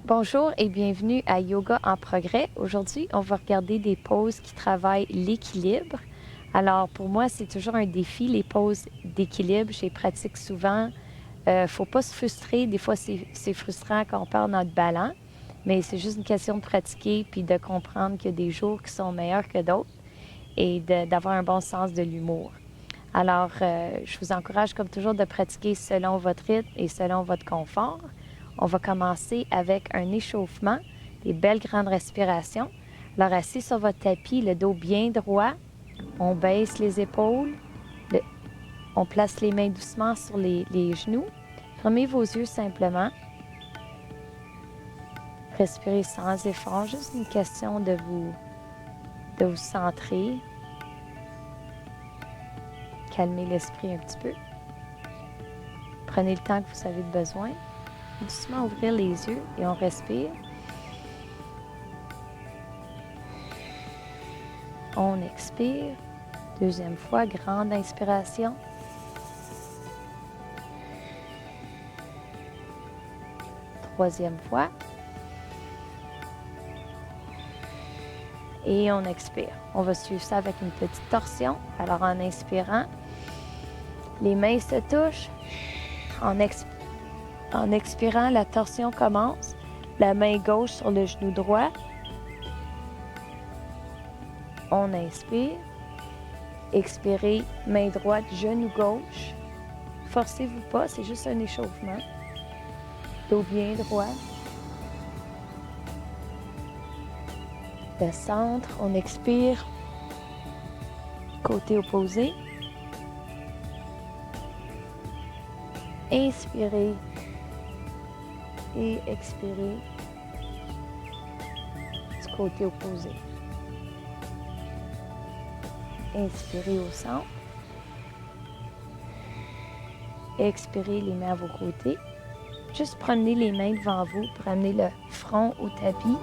Bonjour et bienvenue à Yoga en progrès. Aujourd'hui, on va regarder des poses qui travaillent l'équilibre. Alors, pour moi, c'est toujours un défi, les poses d'équilibre. Je les pratique souvent. Faut pas se frustrer. Des fois, c'est frustrant quand on perd notre ballon, mais c'est juste une question de pratiquer puis de comprendre qu'il y a des jours qui sont meilleurs que d'autres et d'avoir un bon sens de l'humour. Alors, je vous encourage, comme toujours, de pratiquer selon votre rythme et selon votre confort. On va commencer avec un échauffement, des belles grandes respirations. Alors, assis sur votre tapis, le dos bien droit, on baisse les épaules, on place les mains doucement sur les genoux. Fermez vos yeux simplement. Respirez sans effort, juste une question de vous centrer. Calmez l'esprit un petit peu. Prenez le temps que vous avez besoin. Doucement ouvrir les yeux et on respire. On expire. Deuxième fois, grande inspiration. Troisième fois. Et on expire. On va suivre ça avec une petite torsion. Alors en inspirant, les mains se touchent. En expirant, la torsion commence. La main gauche sur le genou droit. On inspire. Expirez, main droite, genou gauche. Forcez-vous pas, c'est juste un échauffement. Dos bien droit. Le centre, on expire. Côté opposé. Inspirez et expirez du côté opposé. Inspirez au centre. Expirez les mains à vos côtés. Juste promenez les mains devant vous pour amener le front au tapis.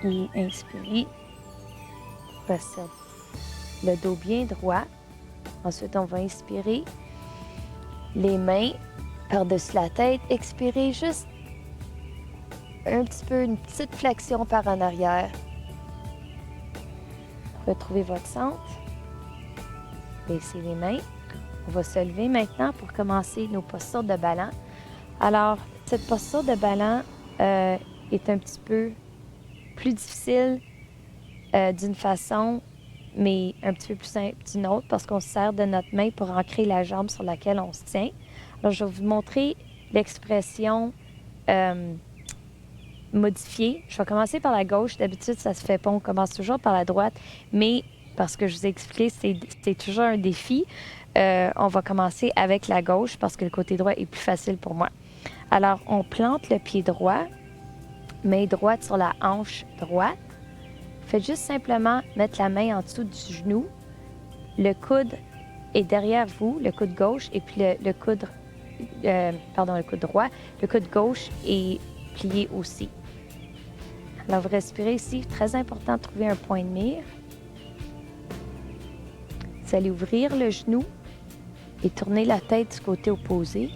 Et inspirez. Reste le dos bien droit. Ensuite, on va inspirer. Les mains par-dessus la tête. Expirez juste un petit peu, une petite flexion par en arrière. Retrouvez votre centre. Baissez les mains. On va se lever maintenant pour commencer nos postures de ballon. Alors, cette posture de ballon est un petit peu plus difficile d'une façon, mais un petit peu plus simple d'une autre parce qu'on se sert de notre main pour ancrer la jambe sur laquelle on se tient. Alors, je vais vous montrer l'expression modifiée. Je vais commencer par la gauche. D'habitude, ça se fait pas. On commence toujours par la droite, mais parce que je vous ai expliqué, c'est toujours un défi. On va commencer avec la gauche parce que le côté droit est plus facile pour moi. Alors, on plante le pied droit, main droite sur la hanche droite. Faites juste simplement mettre la main en dessous du genou. Le coude est derrière vous, le coude gauche, et puis le coude droit. Le coude gauche est plié aussi. Alors, vous respirez ici. Très important de trouver un point de mire. Vous allez ouvrir le genou et tourner la tête du côté opposé.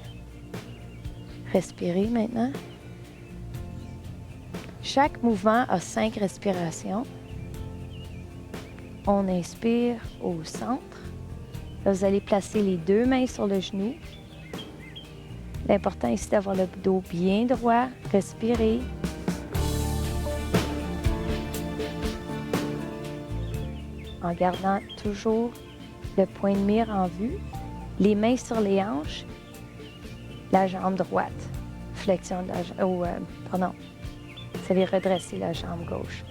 Respirez maintenant. Chaque mouvement a 5 respirations. On inspire au centre. Là, vous allez placer les 2 mains sur le genou. L'important ici d'avoir le dos bien droit. Respirez. En gardant toujours le point de mire en vue. Les mains sur les hanches. La jambe droite. Flexion de la jambe. Vous allez redresser la jambe gauche.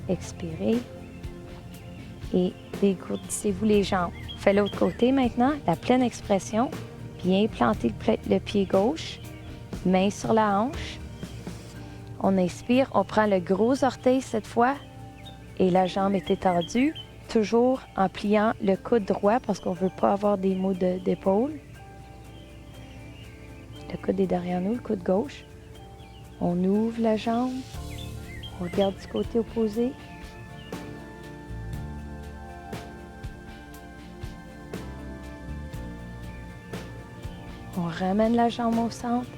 Expirez. Et dégourdissez-vous les jambes. Faites l'autre côté maintenant. La pleine expression. Bien planter le pied gauche. Main sur la hanche. On inspire. On prend le gros orteil cette fois. Et la jambe est étendue. Toujours en pliant le coude droit parce qu'on ne veut pas avoir des maux d'épaule. Le coude est derrière nous, le coude gauche. On ouvre la jambe. On regarde du côté opposé. On ramène la jambe au centre,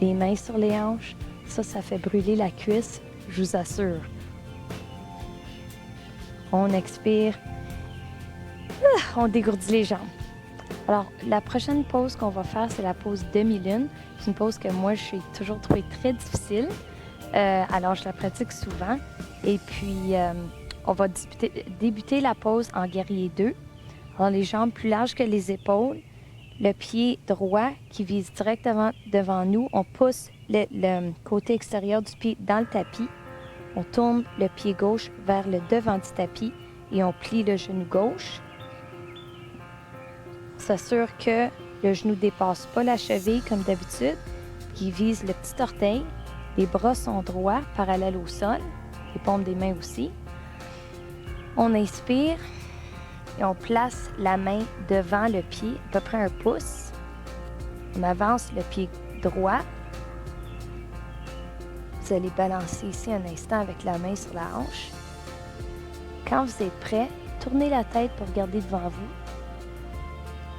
les mains sur les hanches. Ça fait brûler la cuisse, je vous assure. On expire. On dégourdit les jambes. Alors, la prochaine pause qu'on va faire, c'est la pause demi-lune. C'est une pause que moi, j'ai toujours trouvée très difficile. Alors, je la pratique souvent. Et puis, on va débuter la pause en guerrier 2. Alors, les jambes plus larges que les épaules. Le pied droit qui vise directement devant nous. On pousse le côté extérieur du pied dans le tapis. On tourne le pied gauche vers le devant du tapis et on plie le genou gauche. On s'assure que le genou ne dépasse pas la cheville comme d'habitude, qui vise le petit orteil. Les bras sont droits, parallèles au sol, les paumes des mains aussi. On inspire et on place la main devant le pied, à peu près 1 pouce. On avance le pied droit. Vous allez balancer ici un instant avec la main sur la hanche. Quand vous êtes prêt, tournez la tête pour regarder devant vous.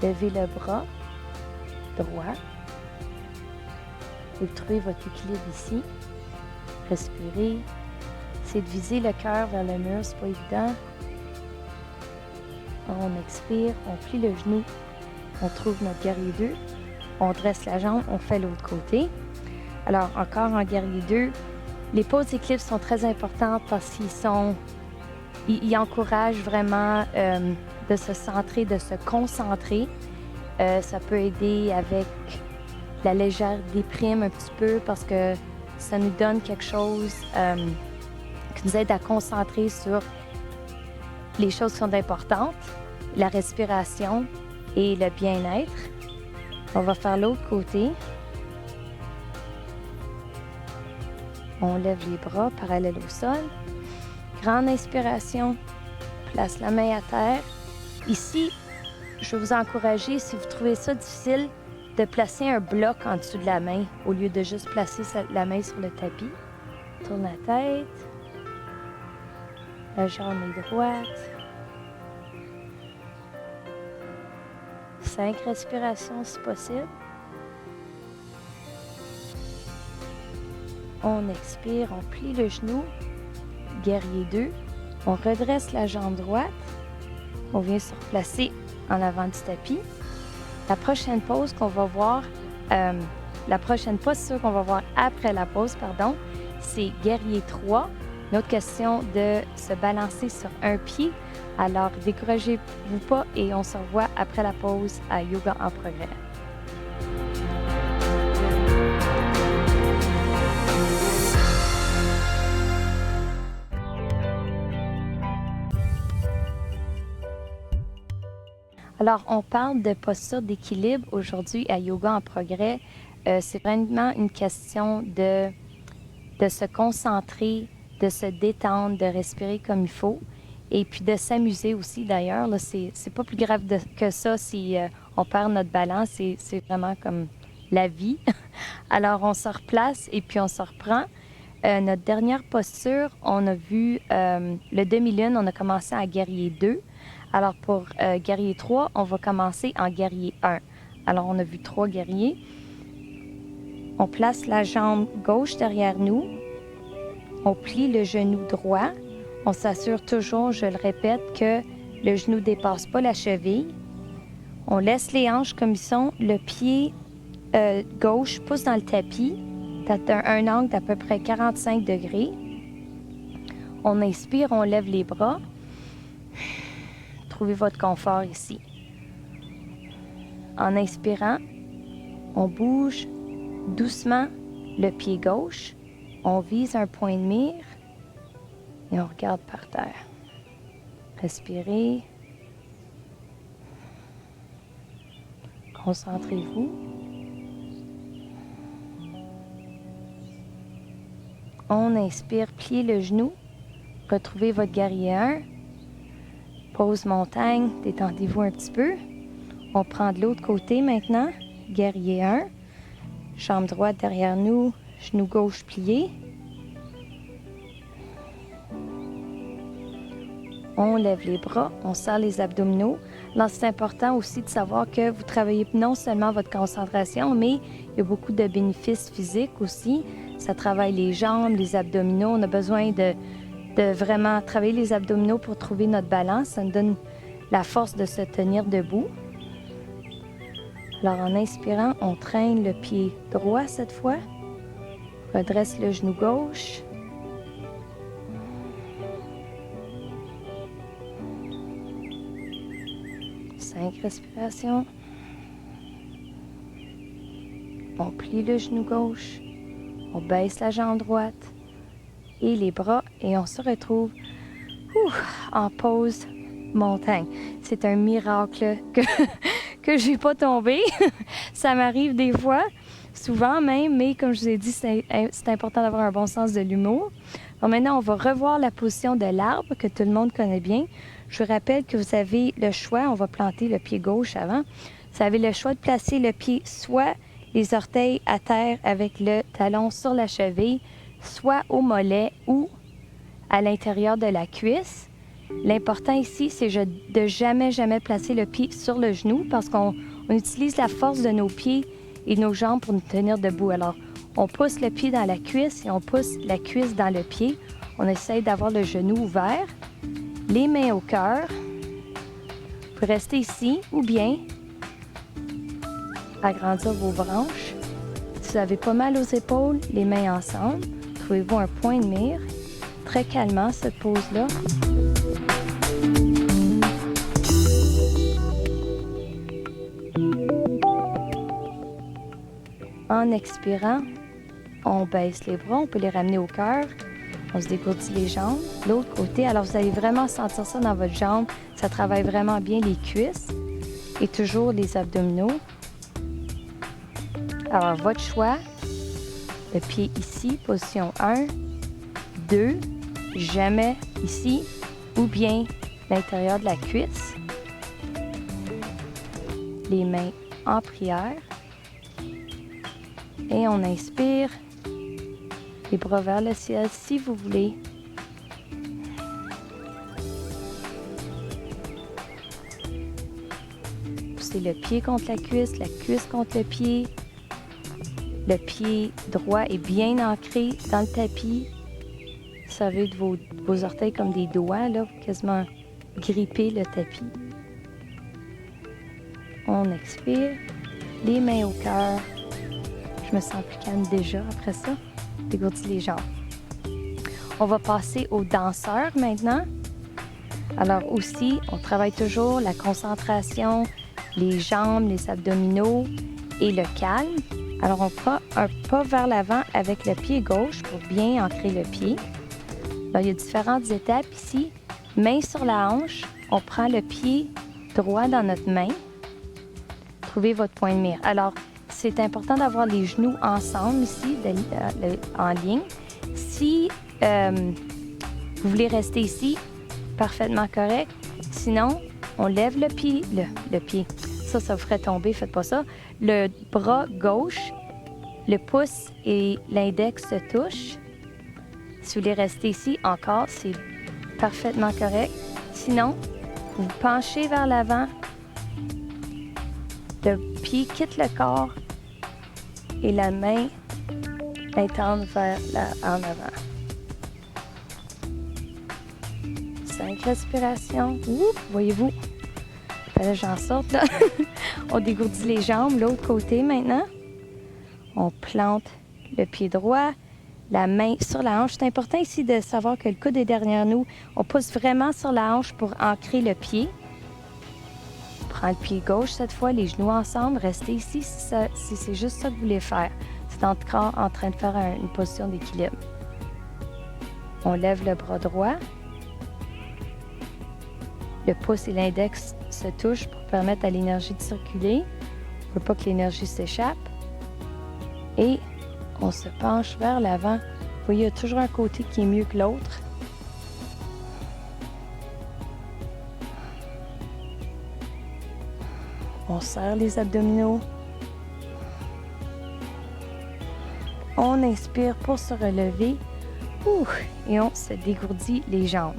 Levez le bras droit. Vous trouvez votre équilibre ici. Respirez. Essayez de viser le cœur vers le mur, c'est pas évident. On expire, on plie le genou. On trouve notre guerrier 2. On dresse la jambe, on fait l'autre côté. Alors, encore en guerrier 2, les pauses d'équilibre sont très importantes parce qu'ils encouragent vraiment de se centrer, de se concentrer. Ça peut aider avec la légère déprime un petit peu parce que ça nous donne quelque chose qui nous aide à concentrer sur les choses qui sont importantes, la respiration et le bien-être. On va faire l'autre côté. On lève les bras parallèles au sol. Grande inspiration. Place la main à terre. Ici, je vais vous encourager, si vous trouvez ça difficile, de placer un bloc en dessous de la main au lieu de juste placer la main sur le tapis. Tourne la tête. La jambe est droite. 5 respirations si possible. On expire, on plie le genou. Guerrier 2. On redresse la jambe droite. On vient se replacer en avant du tapis. La prochaine pause qu'on va voir, la prochaine posture qu'on va voir après la pause, c'est guerrier 3. Une autre question de se balancer sur un pied. Alors, découragez-vous pas et on se revoit après la pause à Yoga en progrès. Alors, on parle de posture d'équilibre aujourd'hui à Yoga en progrès. C'est vraiment une question de se concentrer, de se détendre, de respirer comme il faut et puis de s'amuser aussi d'ailleurs. Là, c'est pas plus grave que ça si on perd notre balance. C'est vraiment comme la vie. Alors, on se replace et puis on se reprend. Notre dernière posture, on a vu le demi-lune, on a commencé en guerrier 2. Alors, pour guerrier 3, on va commencer en guerrier 1. Alors, on a vu 3 guerriers. On place la jambe gauche derrière nous. On plie le genou droit. On s'assure toujours, je le répète, que le genou ne dépasse pas la cheville. On laisse les hanches comme ils sont. Le pied gauche pousse dans le tapis. Un angle d'à peu près 45 degrés. On inspire, on lève les bras. Trouvez votre confort ici. En inspirant, on bouge doucement le pied gauche. On vise un point de mire et on regarde par terre. Respirez. Concentrez-vous. On inspire, pliez le genou. Retrouvez votre guerrier 1. Pause montagne, détendez-vous un petit peu. On prend de l'autre côté maintenant. Guerrier 1. Jambe droite derrière nous, genou gauche plié. On lève les bras, on serre les abdominaux. Là, c'est important aussi de savoir que vous travaillez non seulement votre concentration, mais il y a beaucoup de bénéfices physiques aussi. Ça travaille les jambes, les abdominaux. On a besoin de vraiment travailler les abdominaux pour trouver notre balance. Ça nous donne la force de se tenir debout. Alors, en inspirant, on traîne le pied droit cette fois. Redresse le genou gauche. Cinq respirations. On plie le genou gauche. On baisse la jambe droite et les bras et on se retrouve en pause montagne. C'est un miracle que j'ai pas tombé. Ça m'arrive des fois, souvent même, mais comme je vous ai dit, c'est important d'avoir un bon sens de l'humour. Alors maintenant, on va revoir la position de l'arbre que tout le monde connaît bien. Je vous rappelle que vous avez le choix, on va planter le pied gauche avant. Vous avez le choix de placer le pied soit les orteils à terre avec le talon sur la cheville, soit au mollet ou à l'intérieur de la cuisse. L'important ici, c'est de jamais placer le pied sur le genou parce qu'on utilise la force de nos pieds et nos jambes pour nous tenir debout. Alors, on pousse le pied dans la cuisse et on pousse la cuisse dans le pied. On essaie d'avoir le genou ouvert, les mains au cœur. Vous pouvez rester ici ou bien agrandir vos branches. Si vous avez pas mal aux épaules, les mains ensemble, trouvez-vous un point de mire. Très calmement, cette pose-là. En expirant, on baisse les bras, on peut les ramener au cœur. On se dégourdit les jambes. L'autre côté, alors vous allez vraiment sentir ça dans votre jambe. Ça travaille vraiment bien les cuisses et toujours les abdominaux. Alors, votre choix, le pied ici, position 1, 2, jamais ici, ou bien l'intérieur de la cuisse. Les mains en prière. Et on inspire, les bras vers le ciel si vous voulez. Poussez le pied contre la cuisse contre le pied. Le pied droit est bien ancré dans le tapis. Servez de vos orteils comme des doigts, là, pour quasiment gripper le tapis. On expire, les mains au cœur. Je me sens plus calme déjà après ça. Dégourdis les jambes. On va passer aux danseurs maintenant. Alors aussi, on travaille toujours la concentration, les jambes, les abdominaux et le calme. Alors, on prend un pas vers l'avant avec le pied gauche pour bien ancrer le pied. Alors, il y a différentes étapes ici. Main sur la hanche, on prend le pied droit dans notre main. Trouvez votre point de mire. Alors, c'est important d'avoir les genoux ensemble ici, en ligne. Si vous voulez rester ici, parfaitement correct. Sinon, on lève le pied, le pied. Ça vous ferait tomber, faites pas ça. Le bras gauche, le pouce et l'index se touchent. Si vous voulez rester ici, encore, c'est parfaitement correct. Sinon, vous penchez vers l'avant. Le pied quitte le corps et la main intente en avant. 5 respirations. Voyez-vous? Fallait que j'en sorte, là. On dégourdit les jambes, l'autre côté maintenant. On plante le pied droit, la main sur la hanche. C'est important ici de savoir que le coude est derrière nous. On pousse vraiment sur la hanche pour ancrer le pied. On prend le pied gauche cette fois, les genoux ensemble. Restez ici si c'est juste ça que vous voulez faire. C'est encore en train de faire une position d'équilibre. On lève le bras droit. Le pouce et l'index se touchent pour permettre à l'énergie de circuler. On ne veut pas que l'énergie s'échappe. Et on se penche vers l'avant. Vous voyez, il y a toujours un côté qui est mieux que l'autre. On serre les abdominaux. On inspire pour se relever. Et on se dégourdit les jambes.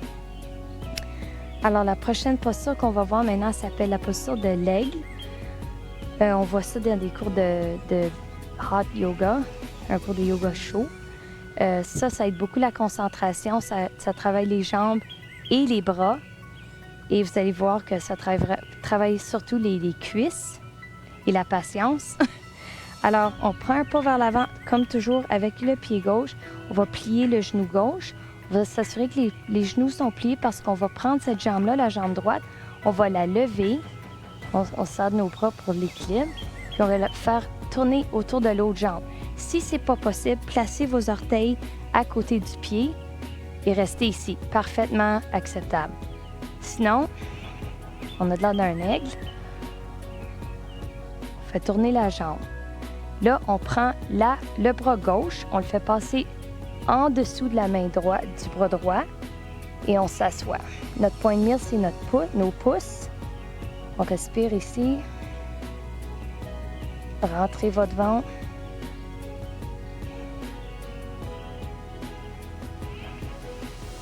Alors, la prochaine posture qu'on va voir maintenant s'appelle la posture de l'aigle. On voit ça dans des cours de hot yoga, un cours de yoga chaud. Ça aide beaucoup la concentration. Ça travaille les jambes et les bras. Et vous allez voir que ça travaille surtout les cuisses et la patience. Alors, on prend un pas vers l'avant, comme toujours, avec le pied gauche. On va plier le genou gauche. On va s'assurer que les genoux sont pliés parce qu'on va prendre cette jambe-là, la jambe droite. On va la lever. On serre nos bras pour l'équilibre. Puis on va la faire tourner autour de l'autre jambe. Si ce n'est pas possible, placez vos orteils à côté du pied et restez ici. Parfaitement acceptable. Sinon, on a de l'air d'un aigle. On fait tourner la jambe. Là, on prend le bras gauche, on le fait passer en dessous de la main droite, du bras droit, et on s'assoit. Notre point de mire, c'est nos pouces. On respire ici. Rentrez votre ventre.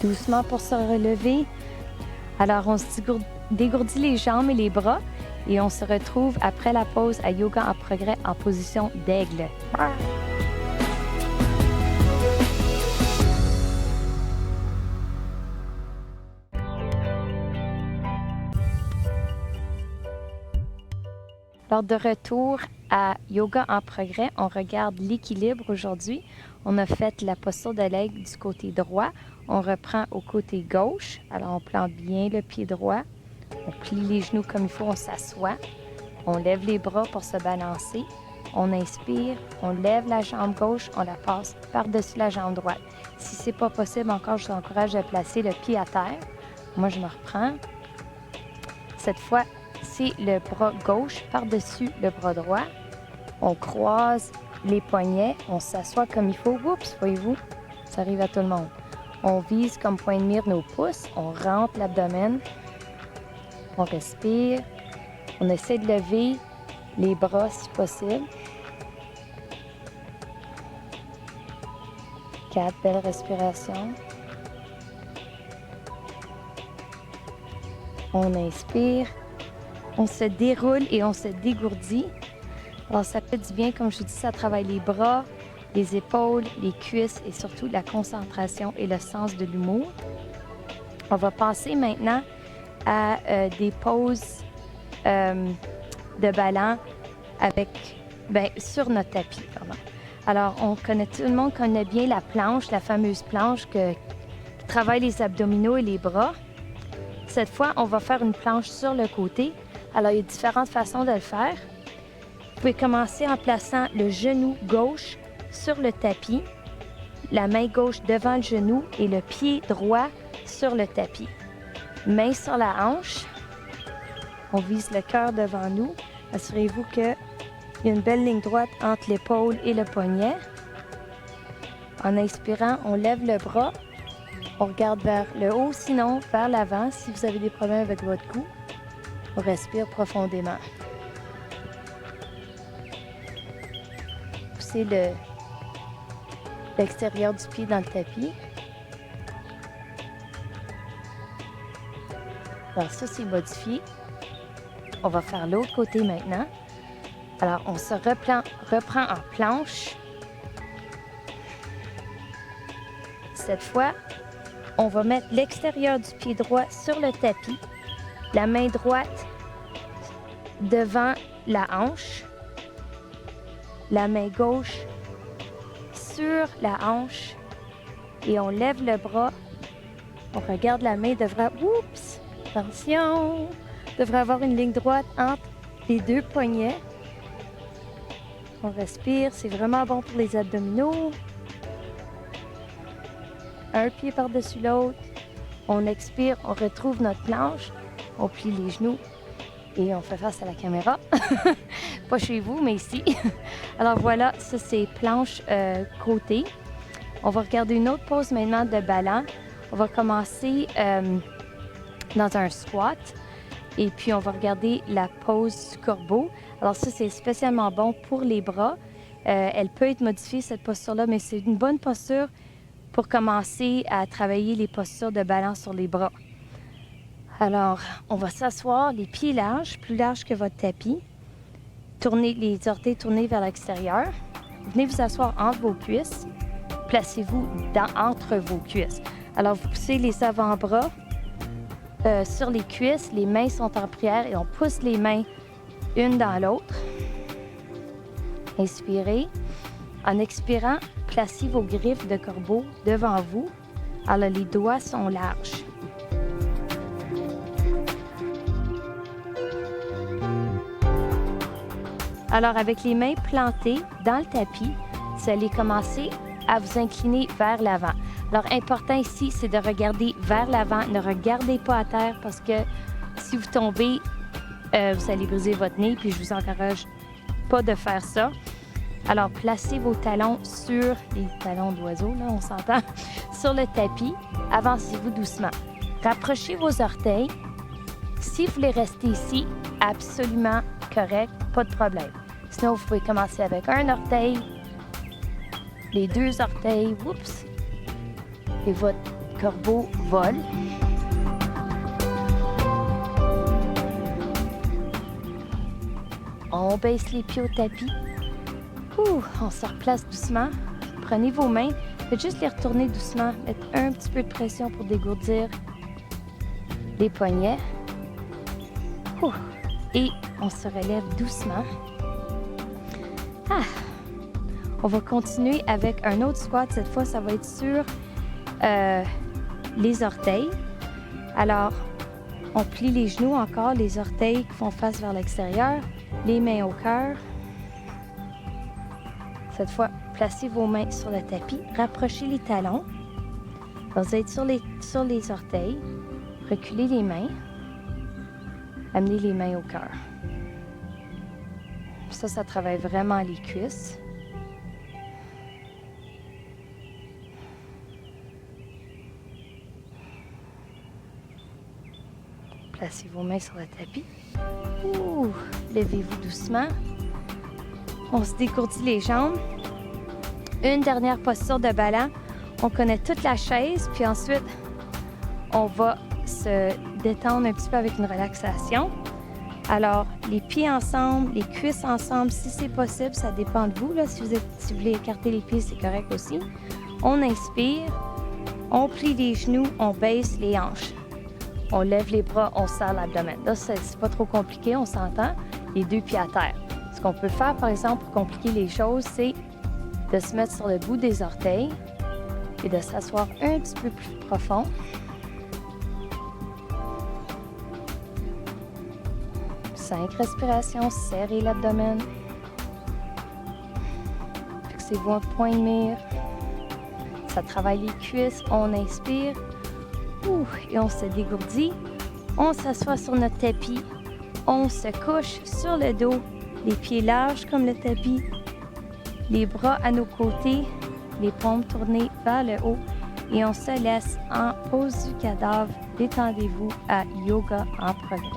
Doucement pour se relever. Alors, on se dégourdit les jambes et les bras et on se retrouve après la pause à Yoga en progrès en position d'aigle. Alors, de retour à Yoga en progrès, on regarde l'équilibre aujourd'hui. On a fait la posture de l'aigle du côté droit. On reprend au côté gauche. Alors, on plante bien le pied droit. On plie les genoux comme il faut, on s'assoit. On lève les bras pour se balancer. On inspire, on lève la jambe gauche, on la passe par-dessus la jambe droite. Si ce n'est pas possible encore, je vous encourage à placer le pied à terre. Moi, je me reprends. Cette fois, c'est le bras gauche par-dessus le bras droit. On croise les poignets, on s'assoit comme il faut. Oups, voyez-vous, ça arrive à tout le monde. On vise comme point de mire nos pouces, on rentre l'abdomen, on respire, on essaie de lever les bras si possible. 4 belles respirations. On inspire, on se déroule et on se dégourdit. Alors, ça fait du bien, comme je vous dis, ça travaille les bras, les épaules, les cuisses et surtout la concentration et le sens de l'humour. On va passer maintenant à des poses de ballon sur notre tapis. Pardon. Alors, tout le monde connaît bien la planche, la fameuse planche qui travaille les abdominaux et les bras. Cette fois, on va faire une planche sur le côté. Alors, il y a différentes façons de le faire. Vous pouvez commencer en plaçant le genou gauche sur le tapis, la main gauche devant le genou et le pied droit sur le tapis. Main sur la hanche. On vise le cœur devant nous. Assurez-vous qu'il y a une belle ligne droite entre l'épaule et le poignet. En inspirant, on lève le bras. On regarde vers le haut, sinon vers l'avant si vous avez des problèmes avec votre cou. On respire profondément. Poussez l'extérieur du pied dans le tapis. Alors ça, c'est modifié. On va faire l'autre côté maintenant. Alors, on se reprend en planche. Cette fois, on va mettre l'extérieur du pied droit sur le tapis, la main droite devant la hanche, la main gauche sur la hanche et on lève le bras. On regarde la main, oups, attention, devrait avoir une ligne droite entre les deux poignets. On respire, c'est vraiment bon pour les abdominaux. Un pied par-dessus l'autre. On expire, on retrouve notre planche. On plie les genoux et on fait face à la caméra. Pas chez vous, mais ici. Alors voilà, ça c'est planche côté. On va regarder une autre pose maintenant de ballon. On va commencer dans un squat. Et puis, on va regarder la pose du corbeau. Alors ça, c'est spécialement bon pour les bras. Elle peut être modifiée, cette posture-là, mais c'est une bonne posture pour commencer à travailler les postures de balance sur les bras. Alors, on va s'asseoir, les pieds larges, plus larges que votre tapis. Tournez les orteils tournés vers l'extérieur. Venez vous asseoir entre vos cuisses. Placez-vous entre vos cuisses. Alors, vous poussez les avant-bras sur les cuisses. Les mains sont en prière et on pousse les mains une dans l'autre. Inspirez. En expirant, placez vos griffes de corbeau devant vous. Alors, les doigts sont larges. Alors, avec les mains plantées dans le tapis, vous allez commencer à vous incliner vers l'avant. Alors, important ici, c'est de regarder vers l'avant. Ne regardez pas à terre parce que si vous tombez, vous allez briser votre nez, puis je vous encourage pas de faire ça. Alors, placez vos talons sur les talons d'oiseau, là, on s'entend, sur le tapis. Avancez-vous doucement. Rapprochez vos orteils. Si vous voulez rester ici, absolument correct, pas de problème. Sinon, vous pouvez commencer avec un orteil, les deux orteils, oups, et votre corbeau vole. On baisse les pieds au tapis. On se replace doucement. Prenez vos mains, faites juste les retourner doucement, mettre un petit peu de pression pour dégourdir les poignets. Et on se relève doucement. On va continuer avec un autre squat. Cette fois, ça va être sur les orteils. Alors, on plie les genoux encore, les orteils qui font face vers l'extérieur, les mains au cœur. Cette fois, placez vos mains sur le tapis, rapprochez les talons. Vous allez être sur les orteils, reculez les mains, amenez les mains au cœur. Ça travaille vraiment les cuisses. Placez vos mains sur le tapis. Levez-vous doucement. On se dégourdit les jambes. Une dernière posture de ballon. On connaît toute la chaise, puis ensuite, on va se détendre un petit peu avec une relaxation. Alors, les pieds ensemble, les cuisses ensemble, si c'est possible, ça dépend de vous. Là. Si vous voulez écarter les pieds, c'est correct aussi. On inspire, on plie les genoux, on baisse les hanches. On lève les bras, on serre l'abdomen. Là, c'est pas trop compliqué, on s'entend. Les deux pieds à terre. Ce qu'on peut faire, par exemple, pour compliquer les choses, c'est de se mettre sur le bout des orteils et de s'asseoir un petit peu plus profond. Cinq respirations, serrez l'abdomen. Fixez-vous un point de mire. Ça travaille les cuisses. On inspire. Et on se dégourdit. On s'assoit sur notre tapis. On se couche sur le dos. Les pieds larges comme le tapis. Les bras à nos côtés. Les paumes tournées vers le haut. Et on se laisse en pose du cadavre. Détendez-vous à yoga en progrès.